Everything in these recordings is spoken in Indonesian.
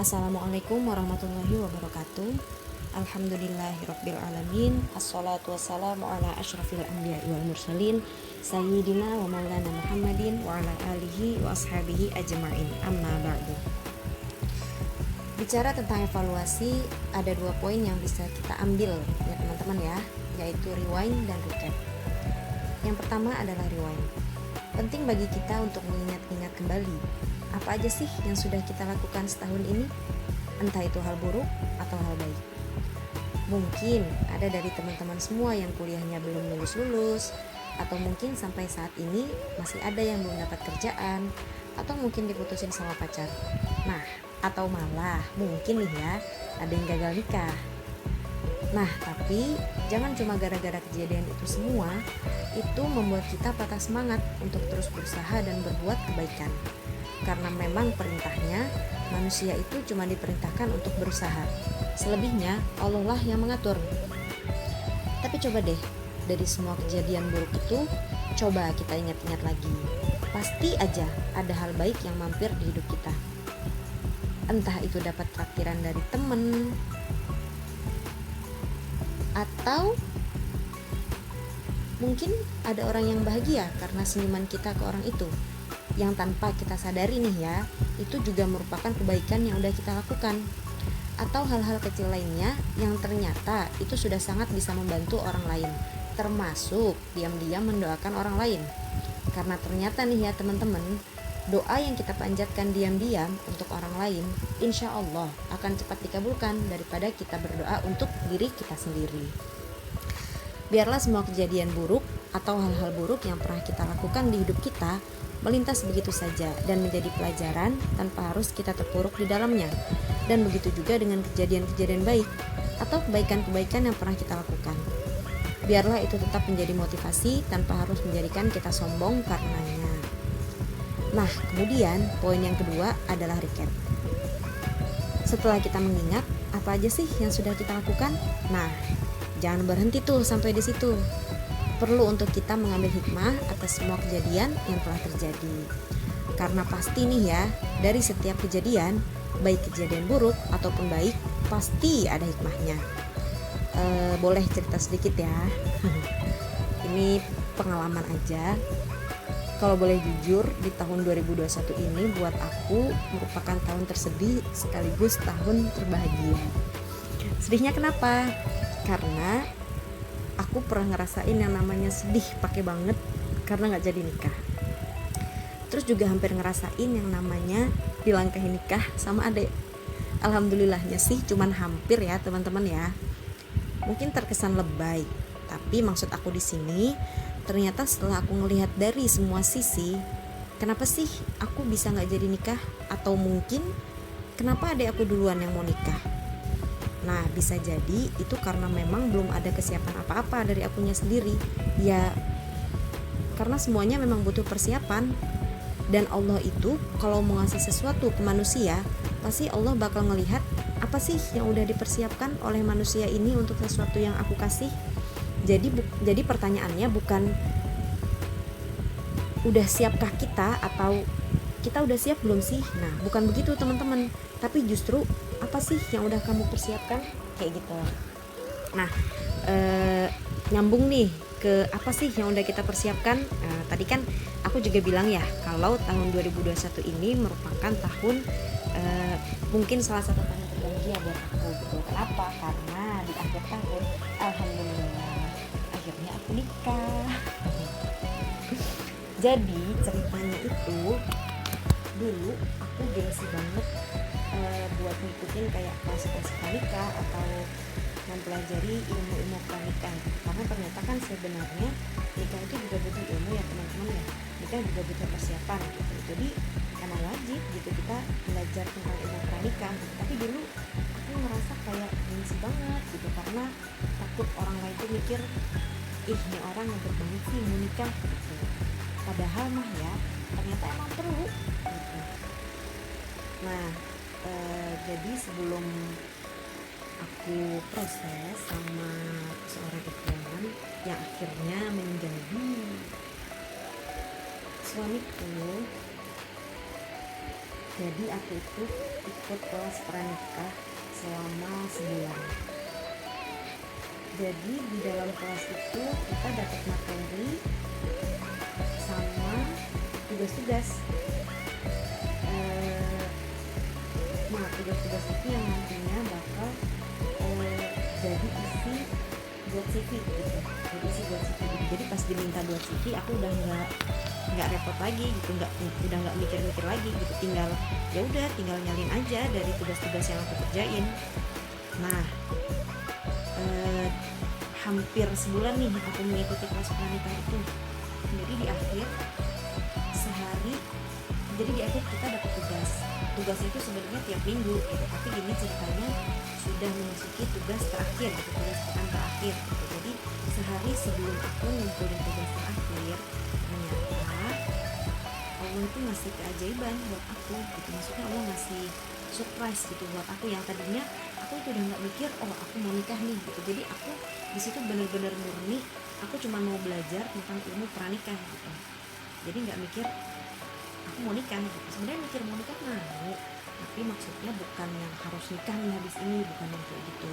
Assalamualaikum warahmatullahi wabarakatuh. Alhamdulillahirabbil alamin. Assalatu wassalamu ala asyrafil anbiya'i wal mursalin sayyidina wa maulana Muhammadin wa ala alihi wa ashabihi ajma'in. Amma ba'du. Bicara tentang evaluasi, ada 2 poin yang bisa kita ambil ya teman-teman ya, yaitu rewind dan recap. Yang pertama adalah rewind. Penting bagi kita untuk mengingat-ingat kembali apa aja sih yang sudah kita lakukan setahun ini, entah itu hal buruk atau hal baik. Mungkin ada dari teman-teman semua yang kuliahnya belum lulus-lulus, atau mungkin sampai saat ini masih ada yang belum dapat kerjaan, atau mungkin diputusin sama pacar. Nah, atau malah mungkin nih ya, ada yang gagal nikah. Nah, tapi jangan cuma gara-gara kejadian itu semua, itu membuat kita patah semangat untuk terus berusaha dan berbuat kebaikan. Karena memang perintahnya, manusia itu cuma diperintahkan untuk berusaha. Selebihnya, Allah lah yang mengatur. Tapi coba deh, dari semua kejadian buruk itu, coba kita ingat-ingat lagi. Pasti aja ada hal baik yang mampir di hidup kita. Entah itu dapat traktiran dari temen, atau mungkin ada orang yang bahagia karena senyuman kita ke orang itu, yang tanpa kita sadari nih ya, itu juga merupakan kebaikan yang udah kita lakukan. Atau hal-hal kecil lainnya yang ternyata itu sudah sangat bisa membantu orang lain, termasuk diam-diam mendoakan orang lain. Karena ternyata nih ya teman-teman, doa yang kita panjatkan diam-diam untuk orang lain, insya Allah akan cepat dikabulkan daripada kita berdoa untuk diri kita sendiri. Biarlah semua kejadian buruk atau hal-hal buruk yang pernah kita lakukan di hidup kita melintas begitu saja dan menjadi pelajaran tanpa harus kita terpuruk di dalamnya. Dan begitu juga dengan kejadian-kejadian baik atau kebaikan-kebaikan yang pernah kita lakukan. Biarlah itu tetap menjadi motivasi tanpa harus menjadikan kita sombong karenanya. Nah, kemudian poin yang kedua adalah recap. Setelah kita mengingat apa aja sih yang sudah kita lakukan, nah, jangan berhenti tuh sampai di situ. Perlu untuk kita mengambil hikmah atas semua kejadian yang telah terjadi. Karena pasti nih ya, dari setiap kejadian, baik kejadian buruk ataupun baik, pasti ada hikmahnya. Boleh cerita sedikit ya. Ini pengalaman aja. Kalau boleh jujur, di tahun 2021 ini buat aku merupakan tahun tersedih sekaligus tahun terbahagia. Sedihnya kenapa? Karena aku pernah ngerasain yang namanya sedih pakai banget karena gak jadi nikah. Terus juga hampir ngerasain yang namanya dilangkahi nikah sama adek. Alhamdulillahnya sih cuman hampir ya teman-teman ya. Mungkin terkesan lebay, tapi maksud aku di sini ternyata setelah aku ngelihat dari semua sisi, kenapa sih aku bisa gak jadi nikah? Atau mungkin kenapa adek aku duluan yang mau nikah? Nah, bisa jadi itu karena memang belum ada kesiapan apa-apa dari akunya sendiri. Ya, karena semuanya memang butuh persiapan. Dan Allah itu kalau mau ngasih sesuatu ke manusia, pasti Allah bakal ngelihat apa sih yang udah dipersiapkan oleh manusia ini untuk sesuatu yang aku kasih. Jadi pertanyaannya bukan udah siapkah kita atau kita udah siap belum sih? Nah, bukan begitu teman-teman. Tapi justru apa sih yang udah kamu persiapkan? Kayak gitu. Nah, nyambung nih ke apa sih yang udah kita persiapkan. Tadi kan aku juga bilang ya, kalau tahun 2021 ini merupakan tahun mungkin salah satu tahun terbahagia buat aku gitu. Kenapa? Karena di akhir tahun, alhamdulillah, akhirnya aku nikah. Jadi ceritanya itu, dulu aku gengsi banget buat ngikutin kayak kelas-kelas pranikah atau mempelajari ilmu-ilmu pranikah, karena ternyata kan sebenarnya nikah itu juga butuh ilmu ya teman-teman ya. Nikah juga butuh persiapan gitu. Jadi emang wajib gitu kita belajar tentang ilmu pranikah. Tapi dulu aku ngerasa kayak gengsi banget gitu, karena takut orang lain tuh mikir, ih ini orang yang banget sih mau nikah gitu. Padahal mah ya ternyata emang perlu gitu. Nah, jadi sebelum aku proses sama seorang ikhwan yang akhirnya menjadi suamiku, Jadi aku itu ikut kelas pranikah selama sebulan. Jadi di dalam kelas itu kita dapat materi sama tugas-tugas. Nah, tugas-tugas itu yang nantinya bakal jadi isi buat CV gitu. Jadi isi buat CV. Jadi pas diminta buat CV, aku udah nggak repot lagi gitu, udah nggak mikir-mikir lagi gitu, tinggal nyalin aja dari tugas-tugas yang aku kerjain. Nah, hampir sebulan nih aku mengikuti kelas pranikah itu. Jadi di akhir sehari, jadi di akhir kita dapat tugasnya itu sebenarnya tiap minggu gitu, tapi ini ceritanya sudah memasuki tugas terakhir gitu, tugas pekan terakhir gitu. Jadi sehari sebelum aku ngumpulin tugas terakhir, ternyata Allah itu ngasih keajaiban buat aku gitu. Maksudnya Allah ngasih surprise gitu buat aku, yang tadinya aku itu udah nggak mikir aku mau nikah nih gitu. Jadi aku di situ benar-benar murni, aku cuma mau belajar tentang ilmu pranikah gitu. Jadi nggak mikir aku mau nikah gitu. Sebenarnya mikir mau nikah mau, tapi maksudnya bukan yang harus nikah nih habis ini, bukan yang kayak gitu.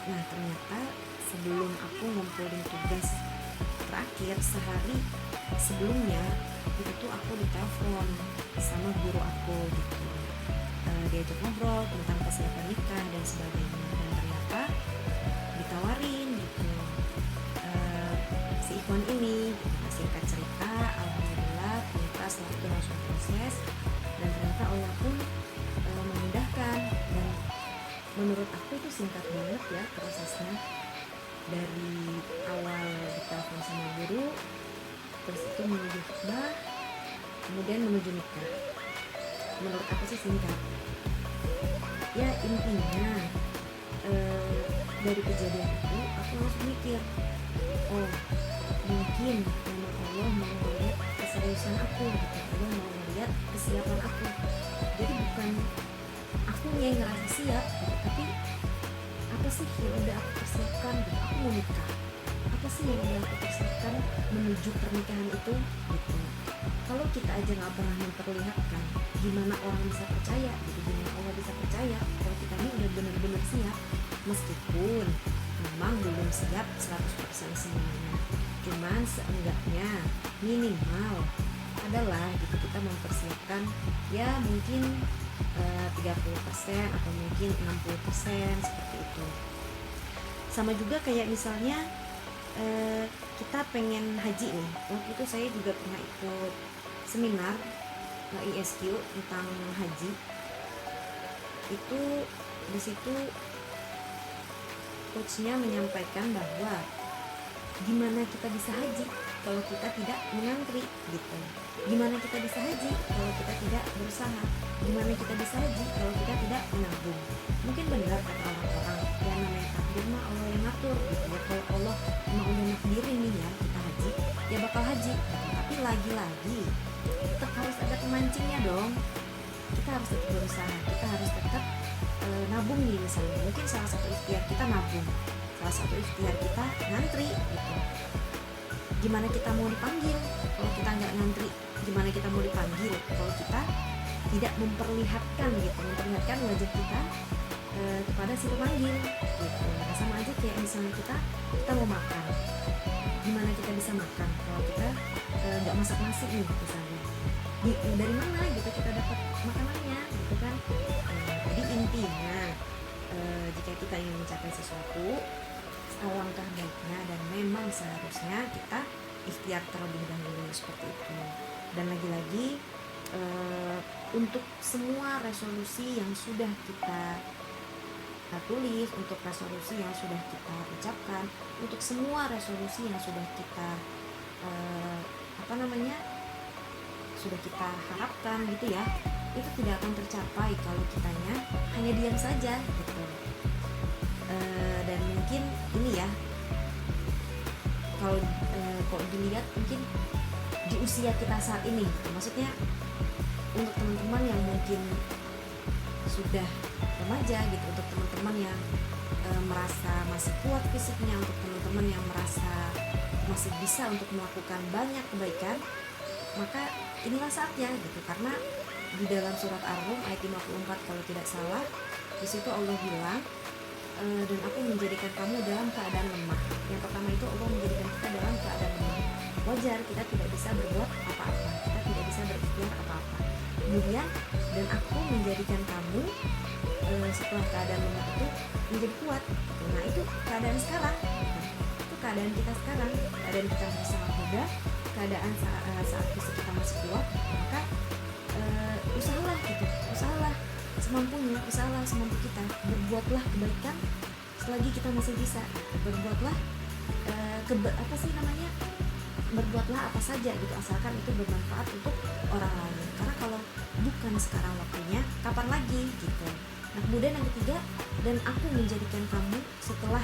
Nah, ternyata sebelum aku ngumpulin tugas terakhir, sehari sebelumnya itu tuh aku ditelepon sama guru aku gitu. Diajak ngobrol tentang kesiapan nikah dan sebagainya, dan ternyata ditawarin gitu si Ikhwan ini gitu. Nah, singkat cerita, alhamdulillah ternyata setelah itu langsung proses, dan ternyata Allah pun memudahkan. Dan menurut aku itu singkat banget ya prosesnya, dari awal ditelepon sama guru, terus itu menuju khutbah, kemudian menuju nikah. Menurut aku sih singkat ya. Intinya dari kejadian itu aku langsung mikir, mungkin memang Allah mau melihat keseriusan aku gitu. Allah mau melihat kesiapan aku. Jadi bukan aku yang ngerasa siap gitu, tapi apa sih yang udah aku persiapkan gitu. Aku mau nikah, apa sih yang udah aku persiapkan menuju pernikahan itu gitu. Kalau kita aja nggak pernah memperlihatkan, gimana orang bisa percaya gitu, gimana Allah bisa percaya kalau kita ini udah benar-benar siap. Meskipun memang belum siap 100% semuanya, cuman seenggaknya minimal adalah gitu kita mempersiapkan ya mungkin 30% atau mungkin 60% seperti itu. Sama juga kayak misalnya kita pengen haji nih. Waktu itu saya juga pernah ikut seminar ISQ tentang haji. Itu di situ coachnya menyampaikan bahwa gimana kita bisa haji kalau kita tidak mengantri gitu. Gimana kita bisa haji kalau kita tidak berusaha? Gimana kita bisa haji kalau kita tidak menabung? Mungkin benar kata orang-orang, ya namanya takdir mah Allah yang ngatur gitu ya. Kalau Allah emang udah nakdirin nih ya kita haji, ya bakal haji gitu. Tapi lagi-lagi tetap harus ada pemancingnya dong. Kita harus tetap berusaha, kita harus tetap nabung nih misalnya. Mungkin salah satu ikhtiar kita nabung, salah satu ikhtiar kita ngantri gitu. Gimana kita mau dipanggil kalau kita nggak ngantri? Gimana kita mau dipanggil kalau kita tidak memperlihatkan wajah kita kepada si pemanggil gitu. Nah, sama aja kayak misalnya kita mau makan, gimana kita bisa makan kalau kita nggak masak nasi nih misalnya. Dari mana gitu kita dapat makanannya gitu kan. Jadi intinya jika kita ingin mencapai sesuatu, alangkah baiknya dan memang seharusnya kita ikhtiar terlebih dahulu seperti itu. Dan lagi-lagi untuk semua resolusi yang sudah kita tulis, untuk resolusi yang sudah kita ucapkan, untuk semua resolusi yang sudah kita sudah kita harapkan gitu ya, itu tidak akan tercapai kalau kitanya hanya diam saja gitu. Dan mungkin ini ya, kalau dilihat mungkin di usia kita saat ini gitu. Maksudnya untuk teman-teman yang mungkin sudah remaja gitu, untuk teman-teman yang merasa masih kuat fisiknya, untuk teman-teman yang merasa masih bisa untuk melakukan banyak kebaikan, maka inilah saatnya gitu. Karena di dalam surat Ar-Rum ayat 54 kalau tidak salah, di situ Allah bilang, dan aku menjadikan kamu dalam keadaan lemah. Yang pertama itu Allah menjadikan kita dalam keadaan lemah. Wajar kita tidak bisa berbuat apa-apa, kita tidak bisa berikhtiar apa-apa. Kemudian, dan aku menjadikan kamu setelah keadaan lemah itu menjadi kuat. Nah itu keadaan sekarang, itu keadaan kita sekarang, keadaan kita masih sangat muda, keadaan saat fisik kita masih kuat. Maka usahalah gitu, usahalah semampunya, usahalah semampu kita, berbuatlah kebaikan selagi kita masih bisa, berbuatlah berbuatlah apa saja gitu, asalkan itu bermanfaat untuk orang lain. Karena kalau bukan sekarang waktunya, kapan lagi gitu. Nah kemudian yang ketiga, dan aku menjadikan kamu setelah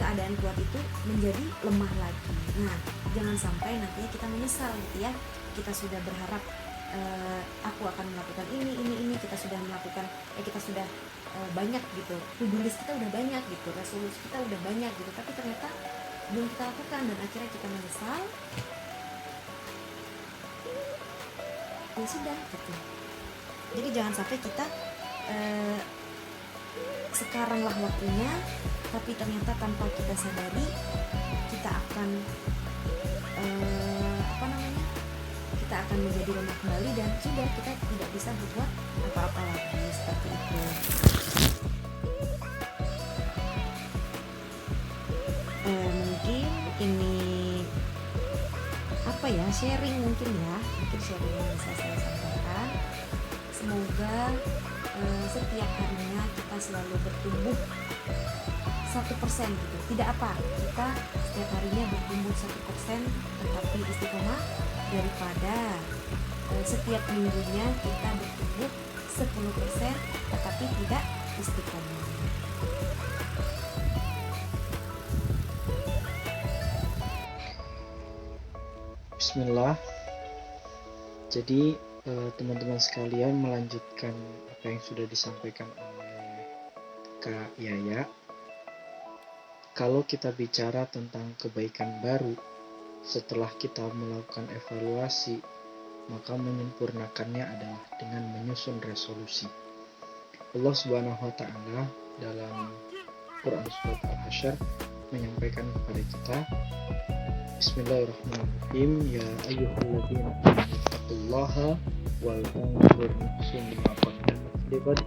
keadaan kuat itu menjadi lemah lagi. Nah jangan sampai nantinya kita menyesal gitu ya, kita sudah berharap aku akan melakukan ini, kita sudah melakukan kita sudah banyak gitu, to-do list kita udah banyak gitu, resolusi kita udah banyak gitu, tapi ternyata belum kita lakukan dan akhirnya kita menyesal. Ya sudah gitu. Jadi jangan sampai kita sekarang lah waktunya, tapi ternyata tanpa kita sadari kita akan kita akan menjadi lemah kembali dan sudah kita tidak bisa berbuat apa-apa lagi, seperti itu. Mungkin ini sharing mungkin sharing yang bisa saya sampaikan. Semoga setiap harinya kita selalu bertumbuh 1% gitu. Tidak apa, kita setiap harinya bertumbuh 1%, tetapi istiqomah, daripada setiap minggunya kita bertumbuh 10% tetapi tidak istiqomah. Bismillah. Jadi teman-teman sekalian, melanjutkan apa yang sudah disampaikan oleh Kak Yaya. Kalau kita bicara tentang kebaikan baru setelah kita melakukan evaluasi, maka menyempurnakannya adalah dengan menyusun resolusi. Allah Subhanahu wa taala dalam Quran surat Al-Hasyr menyampaikan kepada kita, Bismillahirrahmanirrahim, ya ayyuhalladzina amanu taqullaha wal tanzur nafsun bima qaddamat lighad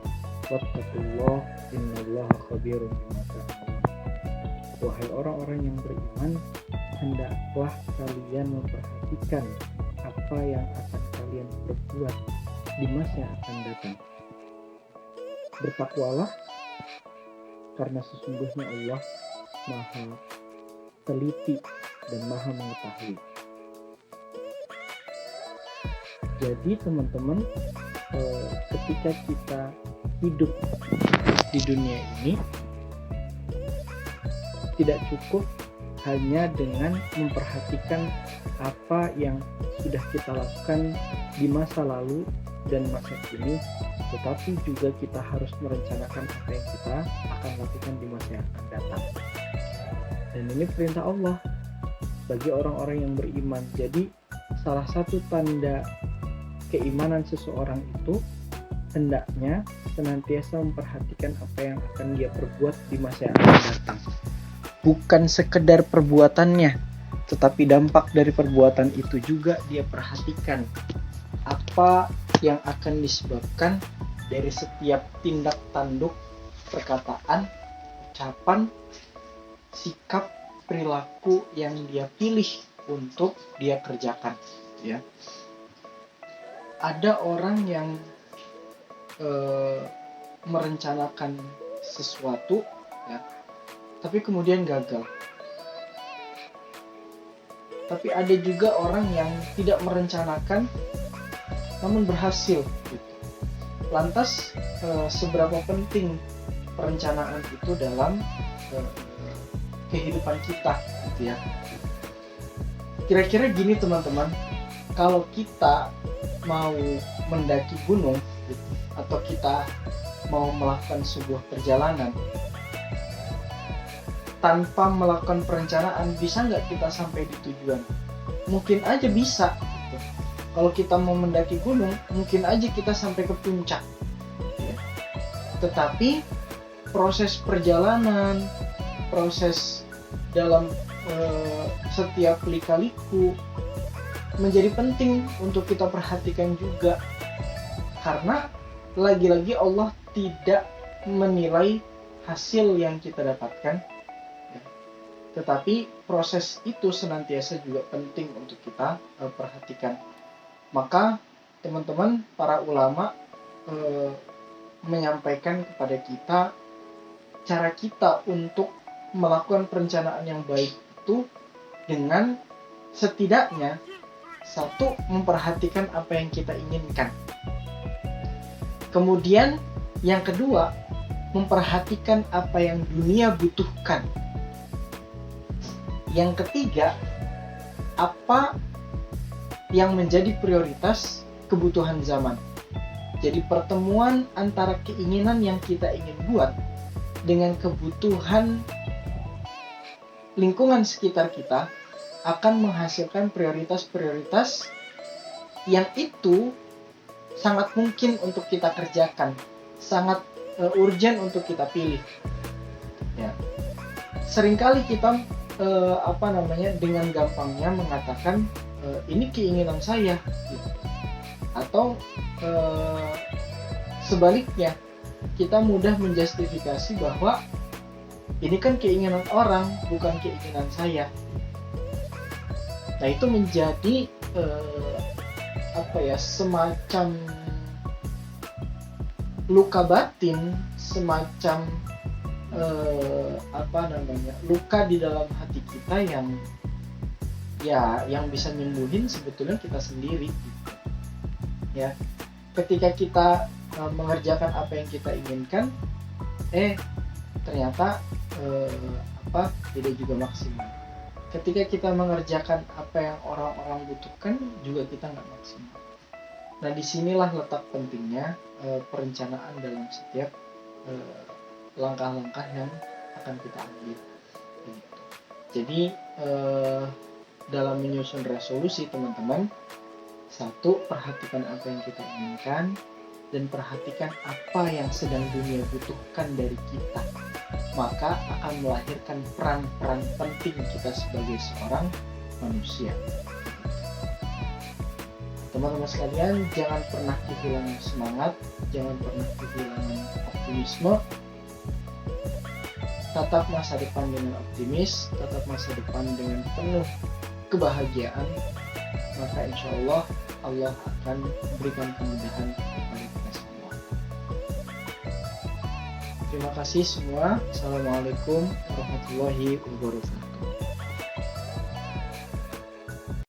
wattaqullaha innallaha khabirum bima ta'malun. Wahai orang-orang yang beriman, hendaklah kalian memperhatikan apa yang akan kalian perbuat di masa yang akan datang. Bertakwalah, karena sesungguhnya Allah Maha teliti dan Maha mengetahui. Jadi teman-teman, ketika kita hidup di dunia ini, tidak cukup hanya dengan memperhatikan apa yang sudah kita lakukan di masa lalu dan masa kini, tetapi juga kita harus merencanakan apa yang kita akan lakukan di masa yang akan datang. Dan ini perintah Allah bagi orang-orang yang beriman. Jadi salah satu tanda keimanan seseorang itu hendaknya senantiasa memperhatikan apa yang akan dia perbuat di masa yang akan datang. Bukan sekedar perbuatannya, tetapi dampak dari perbuatan itu juga dia perhatikan. Apa yang akan disebabkan dari setiap tindak tanduk, perkataan, ucapan, sikap, perilaku yang dia pilih untuk dia kerjakan. Ya. Ada orang yang merencanakan sesuatu, ya, tapi kemudian gagal. Tapi ada juga orang yang tidak merencanakan namun berhasil gitu. Lantas seberapa penting perencanaan itu dalam kehidupan kita gitu ya. Kira-kira gini teman-teman, kalau kita mau mendaki gunung gitu, atau kita mau melakukan sebuah perjalanan tanpa melakukan perencanaan, bisa nggak kita sampai di tujuan? Mungkin aja bisa gitu. Kalau kita mau mendaki gunung, mungkin aja kita sampai ke puncak. Ya. Tetapi proses perjalanan, proses dalam setiap lika-liku menjadi penting untuk kita perhatikan juga. Karena lagi-lagi Allah tidak menilai hasil yang kita dapatkan, ya. Tetapi proses itu senantiasa juga penting untuk kita perhatikan. Maka teman-teman para ulama menyampaikan kepada kita cara kita untuk melakukan perencanaan yang baik itu dengan setidaknya satu, memperhatikan apa yang kita inginkan. Kemudian yang kedua, memperhatikan apa yang dunia butuhkan. Yang ketiga, apa yang menjadi prioritas kebutuhan zaman. Jadi pertemuan antara keinginan yang kita ingin buat dengan kebutuhan lingkungan sekitar kita akan menghasilkan prioritas-prioritas yang itu sangat mungkin untuk kita kerjakan, sangat urgent untuk kita pilih. Ya. Seringkali kita dengan gampangnya mengatakan ini keinginan saya, gitu. Atau sebaliknya kita mudah menjustifikasi bahwa ini kan keinginan orang, bukan keinginan saya. Nah, itu menjadi semacam luka batin, semacam luka di dalam hati kita yang bisa nyembuhin sebetulnya kita sendiri, gitu. Ya, ketika kita mengerjakan apa yang kita inginkan, ternyata tidak juga maksimal. Ketika kita mengerjakan apa yang orang-orang butuhkan, juga kita nggak maksimal. Nah, disinilah letak pentingnya perencanaan dalam setiap langkah-langkah yang akan kita ambil. Jadi dalam menyusun resolusi, teman-teman, satu, perhatikan apa yang kita inginkan, dan perhatikan apa yang sedang dunia butuhkan dari kita. Maka akan melahirkan peran-peran penting kita sebagai seorang manusia. Teman-teman sekalian, jangan pernah kehilangan semangat, jangan pernah kehilangan optimisme. Tatap masa depan dengan optimis, tatap masa depan dengan penuh kebahagiaan, maka insya Allah Allah akan berikan kemudahan kepada kita semua. Terima kasih semua. Assalamualaikum warahmatullahi wabarakatuh.